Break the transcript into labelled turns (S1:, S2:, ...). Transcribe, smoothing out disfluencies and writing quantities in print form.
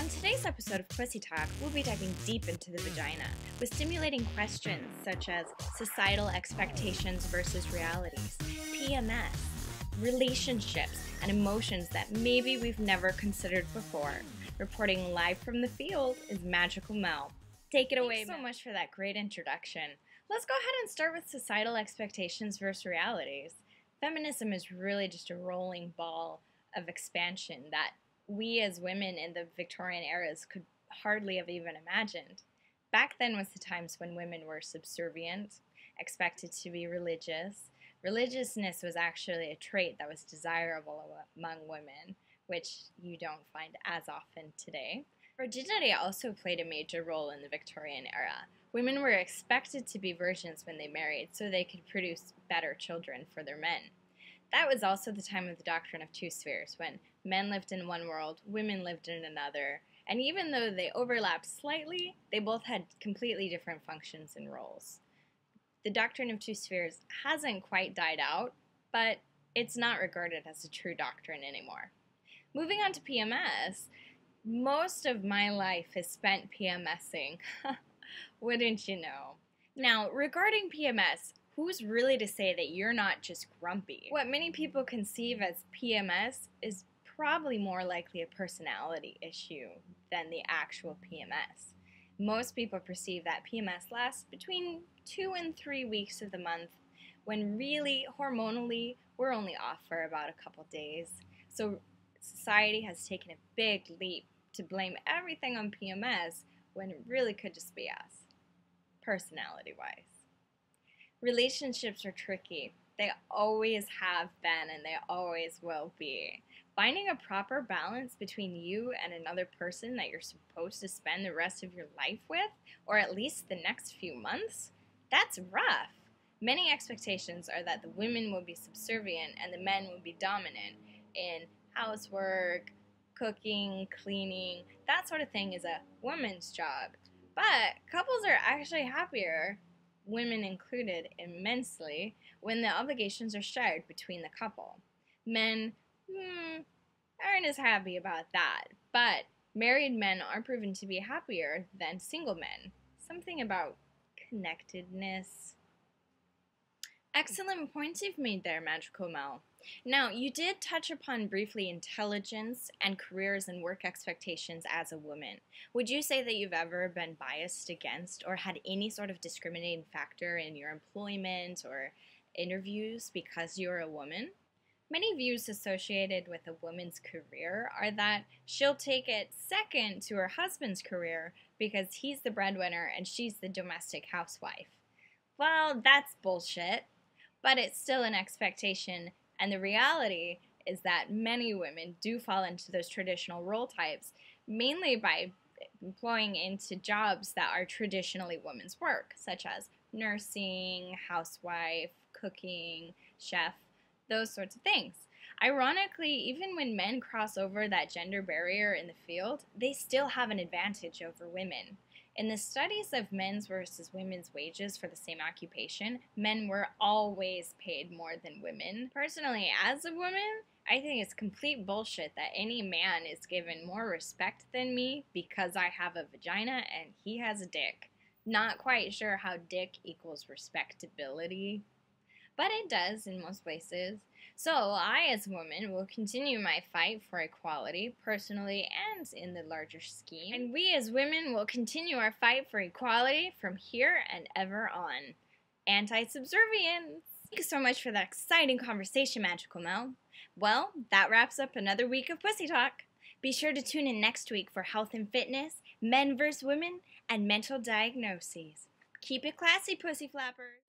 S1: On today's episode of Pussy Talk, we'll be diving deep into the vagina with stimulating questions such as societal expectations versus realities, PMS, relationships, and emotions that maybe we've never considered before. Reporting live from the field is Magical Mel. Take it away, Mel. Thanks so much for that great introduction. Let's go ahead and start with societal expectations versus realities. Feminism is really just a rolling ball of expansion that we as women in the Victorian eras could hardly have even imagined. Back then was the times when women were subservient, expected to be religious. Religiousness was actually a trait that was desirable among women, which you don't find as often today. Virginity also played a major role in the Victorian era. Women were expected to be virgins when they married so they could produce better children for their men. That was also the time of the doctrine of two spheres, when men lived in one world, women lived in another, and even though they overlapped slightly, they both had completely different functions and roles. The doctrine of two spheres hasn't quite died out, but it's not regarded as a true doctrine anymore. Moving on to PMS, most of my life is spent PMSing. Wouldn't you know? Now, regarding PMS, who's really to say that you're not just grumpy? What many people conceive as PMS is probably more likely a personality issue than the actual PMS. Most people perceive that PMS lasts between 2 and 3 weeks of the month, when really, hormonally, we're only off for about a couple days. So society has taken a big leap to blame everything on PMS when it really could just be us, personality-wise. Relationships are tricky. They always have been and they always will be. Finding a proper balance between you and another person that you're supposed to spend the rest of your life with, or at least the next few months, that's rough. Many expectations are that the women will be subservient and the men will be dominant in housework, cooking, cleaning. That sort of thing is a woman's job. But couples are actually happier, women included, immensely when the obligations are shared between the couple. Men aren't as happy about that, but married men are proven to be happier than single men. Something about connectedness. Excellent points you've made there, Magical Mel. Now, you did touch upon briefly intelligence and careers and work expectations as a woman. Would you say that you've ever been biased against or had any sort of discriminating factor in your employment or interviews because you're a woman? Many views associated with a woman's career are that she'll take it second to her husband's career because he's the breadwinner and she's the domestic housewife. Well, that's bullshit, but it's still an expectation. And the reality is that many women do fall into those traditional role types, mainly by employing into jobs that are traditionally women's work, such as nursing, housewife, cooking, chef, those sorts of things. Ironically, even when men cross over that gender barrier in the field, they still have an advantage over women. In the studies of men's versus women's wages for the same occupation, men were always paid more than women. Personally, as a woman, I think it's complete bullshit that any man is given more respect than me because I have a vagina and he has a dick. Not quite sure how dick equals respectability, but it does in most places. So I, as a woman, will continue my fight for equality, personally and in the larger scheme. And we as women will continue our fight for equality from here and ever on. Anti-subservience! Thank you so much for that exciting conversation, Magical Mel. Well, that wraps up another week of Pussy Talk. Be sure to tune in next week for health and fitness, men vs. women, and mental diagnoses. Keep it classy, pussy flappers!